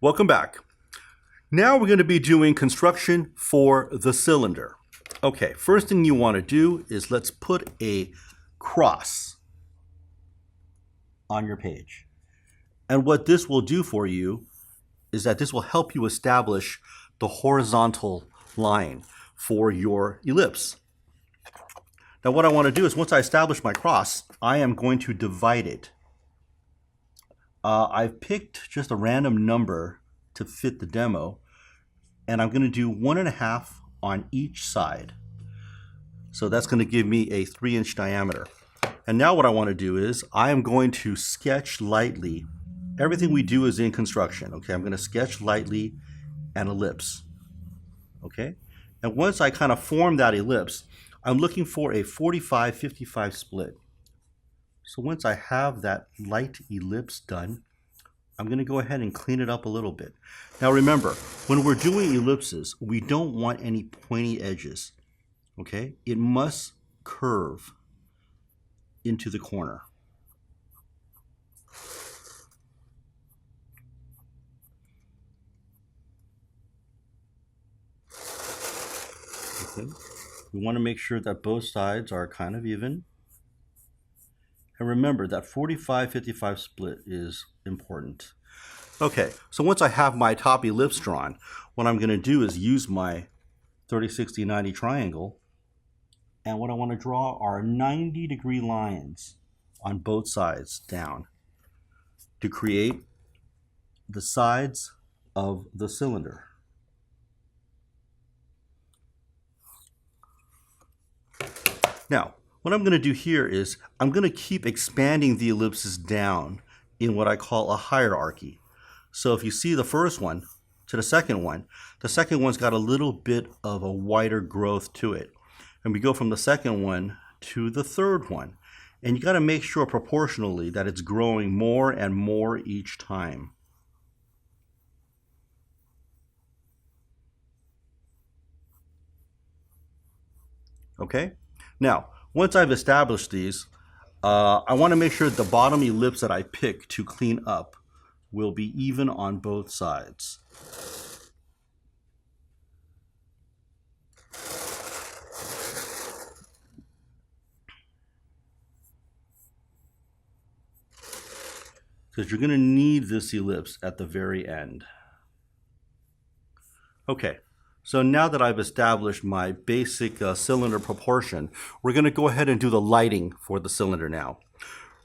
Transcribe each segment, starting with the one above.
Welcome back. Now we're going to be doing construction for the cylinder. Okay, first thing you want to do is let's put a cross on your page. And what this will do for you is that this will help you establish the horizontal line for your ellipse. Now what I want to do is once I establish my cross, I am going to divide it. I've picked just a random number to fit the demo, and I'm going to do 1.5 on each side. So that's going to give me a 3-inch diameter. And now what I want to do is I am going to sketch lightly. Everything we do is in construction. Okay, I'm going to sketch lightly an ellipse. Okay, and once I kind of form that ellipse, I'm looking for a 45-55 split. So once I have that light ellipse done, I'm going to go ahead and clean it up a little bit. Now remember, when we're doing ellipses, we don't want any pointy edges. Okay, it must curve into the corner. Okay, we want to make sure that both sides are kind of even. And remember that 45-55 split is important. Okay, so once I have my top ellipse drawn, what I'm going to do is use my 30-60-90 triangle, and what I want to draw are 90-degree lines on both sides down to create the sides of the cylinder. Now, what I'm going to do here is I'm going to keep expanding the ellipses down in what I call a hierarchy. So if you see the first one to the second one's got a little bit of a wider growth to it. And we go from the second one to the third one. And you got to make sure proportionally that it's growing more and more each time. Okay? Now, once I've established these, I want to make sure the bottom ellipse that I pick to clean up will be even on both sides. Because you're going to need this ellipse at the very end. Okay. So now that I've established my basic cylinder proportion, we're going to go ahead and do the lighting for the cylinder now.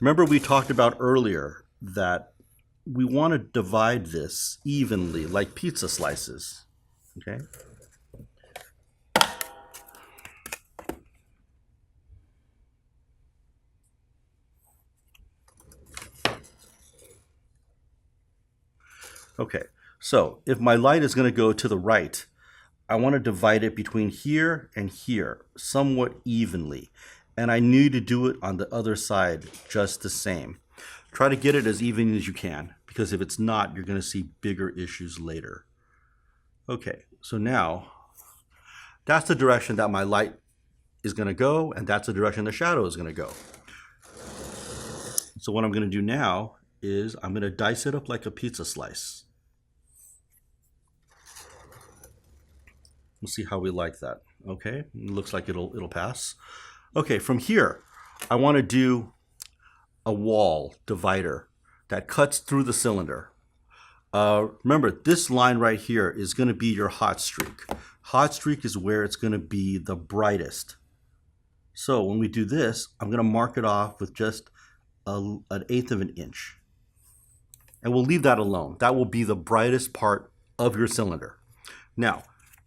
Remember we talked about earlier that we want to divide this evenly like pizza slices. Okay? Okay, so if my light is going to go to the right, I want to divide it between here and here somewhat evenly. And I need to do it on the other side just the same. Try to get it as even as you can, because if it's not, you're going to see bigger issues later. Okay, so now that's the direction that my light is going to go, and that's the direction the shadow is going to go. So what I'm going to do now is I'm going to dice it up like a pizza slice. We'll see how we like that. Okay, it looks like it'll pass. Okay, from here, I want to do a wall divider that cuts through the cylinder. Remember, this line right here is going to be your hot streak. Hot streak is where it's going to be the brightest. So when we do this, I'm going to mark it off with just an 1/8 of an inch. And we'll leave that alone. That will be the brightest part of your cylinder. Now,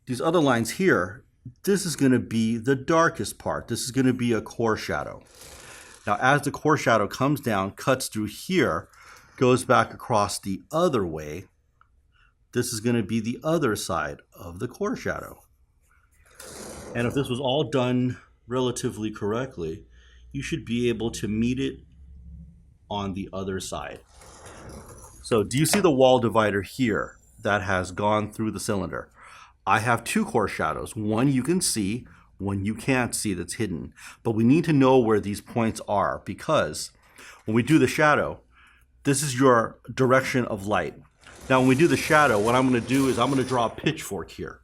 these other lines here, this is going to be the darkest part. This is going to be a core shadow. Now, as the core shadow comes down, cuts through here, goes back across the other way, this is going to be the other side of the core shadow. And if this was all done relatively correctly, you should be able to meet it on the other side. So do you see the wall divider here that has gone through the cylinder? I have two core shadows. One you can see, one you can't see that's hidden. But we need to know where these points are, because when we do the shadow, this is your direction of light. Now when we do the shadow, what I'm going to do is I'm going to draw a pitchfork here.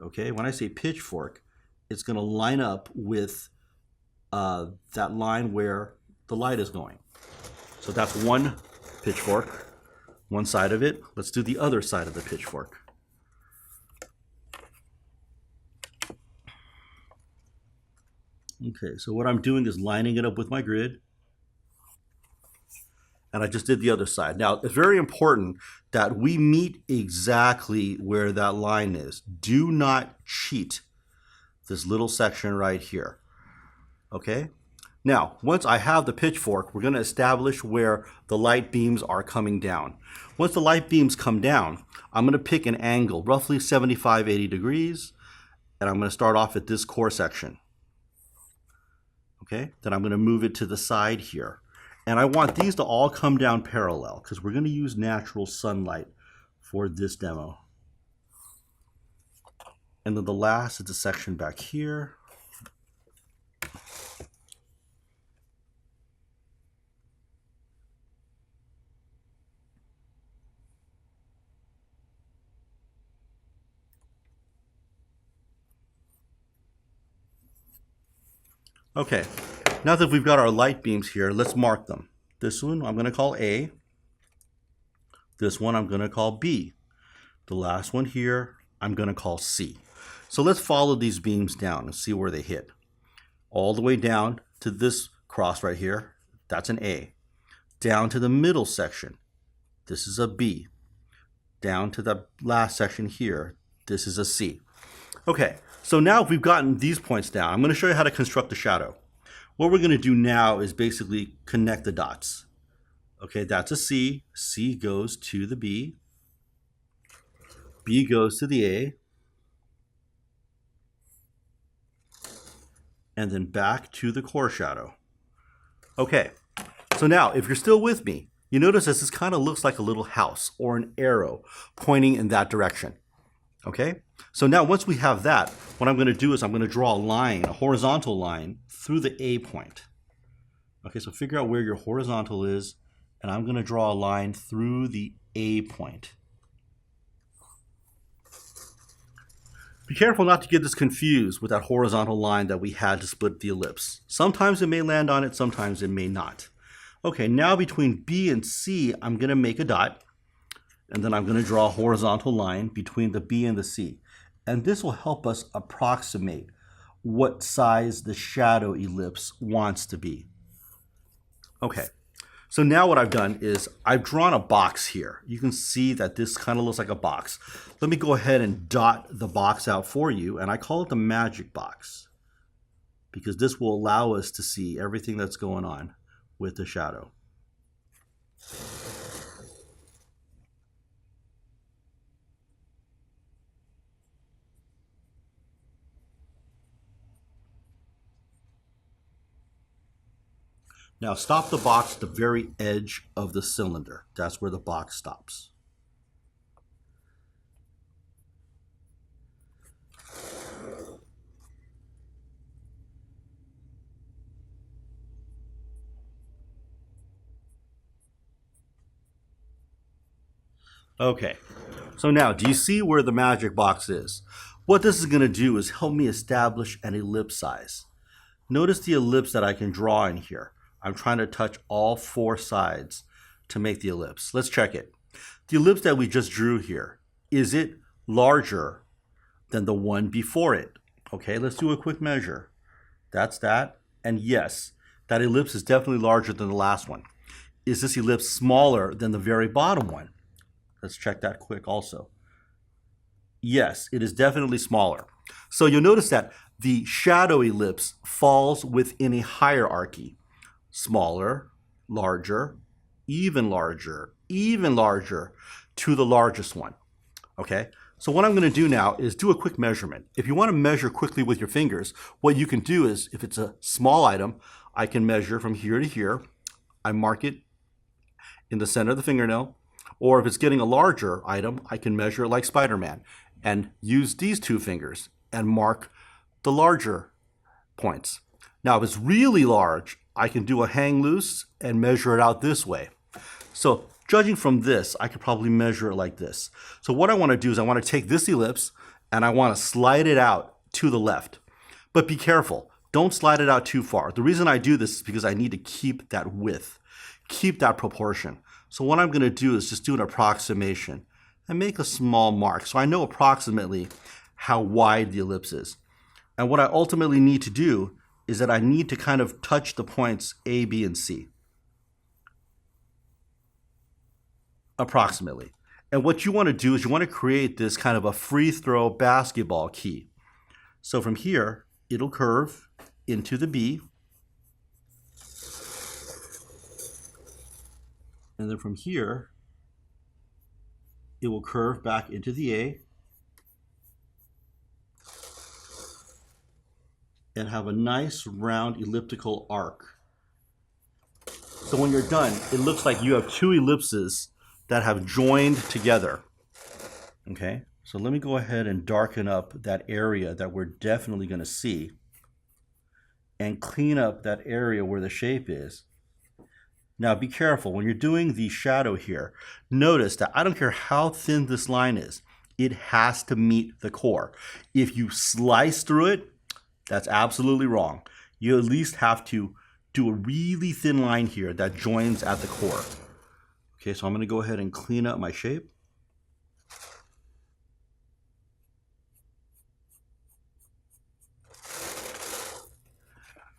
Okay, when I say pitchfork, it's going to line up with that line where the light is going. So that's one pitchfork, one side of it. Let's do the other side of the pitchfork. Okay, so what I'm doing is lining it up with my grid. And I just did the other side. Now, it's very important that we meet exactly where that line is. Do not cheat this little section right here. Okay? Now, once I have the pitchfork, we're going to establish where the light beams are coming down. Once the light beams come down, I'm going to pick an angle, roughly 75, 80 degrees, and I'm going to start off at this core section. Okay? Then I'm going to move it to the side here. And I want these to all come down parallel because we're going to use natural sunlight for this demo. And then the last is a section back here. Okay, now that we've got our light beams here, let's mark them. This one I'm going to call A. This one I'm going to call B. The last one here I'm going to call C. So let's follow these beams down and see where they hit. All the way down to this cross right here, that's an A. Down to the middle section, this is a B. Down to the last section here, this is a C. Okay, so now we've gotten these points down. I'm going to show you how to construct a shadow. What we're going to do now is basically connect the dots. Okay, that's a C. C goes to the B. B goes to the A. And then back to the core shadow. Okay, so now if you're still with me, you notice this kind of looks like a little house or an arrow pointing in that direction. Okay, so now once we have that, what I'm going to do is I'm going to draw a line, a horizontal line through the A point. Okay, so figure out where your horizontal is, and I'm going to draw a line through the A point. Be careful not to get this confused with that horizontal line that we had to split the ellipse. Sometimes it may land on it, sometimes it may not. Okay, now between B and C, I'm going to make a dot. And then I'm going to draw a horizontal line between the B and the C. And this will help us approximate what size the shadow ellipse wants to be. Okay, so now what I've done is I've drawn a box here. You can see that this kind of looks like a box. Let me go ahead and dot the box out for you, and I call it the magic box because this will allow us to see everything that's going on with the shadow. Now stop the box at the very edge of the cylinder. That's where the box stops. Okay, so now do you see where the magic box is? What this is going to do is help me establish an ellipse size. Notice the ellipse that I can draw in here. I'm trying to touch all four sides to make the ellipse. Let's check it. The ellipse that we just drew here, is it larger than the one before it? Okay, let's do a quick measure. That's that. And yes, that ellipse is definitely larger than the last one. Is this ellipse smaller than the very bottom one? Let's check that quick also. Yes, it is definitely smaller. So you'll notice that the shadow ellipse falls within a hierarchy. Smaller, larger, even larger, even larger to the largest one. Okay, so what I'm going to do now is do a quick measurement. If you want to measure quickly with your fingers, what you can do is, if it's a small item, I can measure from here to here. I mark it in the center of the fingernail. Or if it's getting a larger item, I can measure it like Spider-Man and use these two fingers and mark the larger points. Now, if it's really large, I can do a hang loose and measure it out this way. So judging from this, I could probably measure it like this. So what I want to do is I want to take this ellipse and I want to slide it out to the left. But be careful. Don't slide it out too far. The reason I do this is because I need to keep that width, keep that proportion. So what I'm going to do is just do an approximation and make a small mark so I know approximately how wide the ellipse is. And what I ultimately need to do is that I need to kind of touch the points A, B, and C. Approximately. And what you want to do is you want to create this kind of a free throw basketball key. So from here, it'll curve into the B. And then from here, it will curve back into the A and have a nice round elliptical arc. So when you're done, it looks like you have two ellipses that have joined together. Okay, so let me go ahead and darken up that area that we're definitely going to see and clean up that area where the shape is. Now be careful when you're doing the shadow here. Notice that I don't care how thin this line is, it has to meet the core. If you slice through it, that's absolutely wrong. You at least have to do a really thin line here that joins at the core. Okay, so I'm going to go ahead and clean up my shape.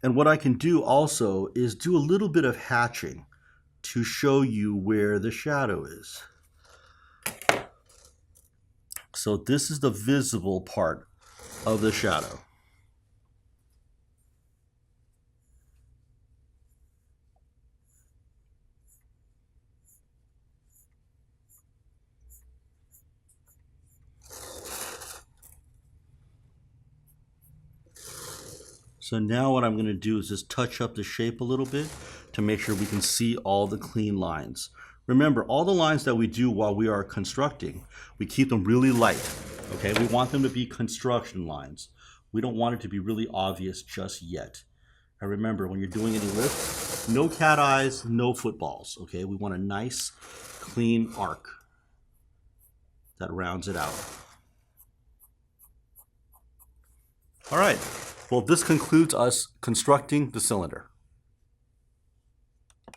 And what I can do also is do a little bit of hatching to show you where the shadow is. So this is the visible part of the shadow. So now what I'm going to do is just touch up the shape a little bit to make sure we can see all the clean lines. Remember, all the lines that we do while we are constructing, we keep them really light. Okay, we want them to be construction lines. We don't want it to be really obvious just yet. And remember, when you're doing any lift, no cat eyes, no footballs. Okay, we want a nice, clean arc that rounds it out. All right. Well, this concludes us constructing the cylinder.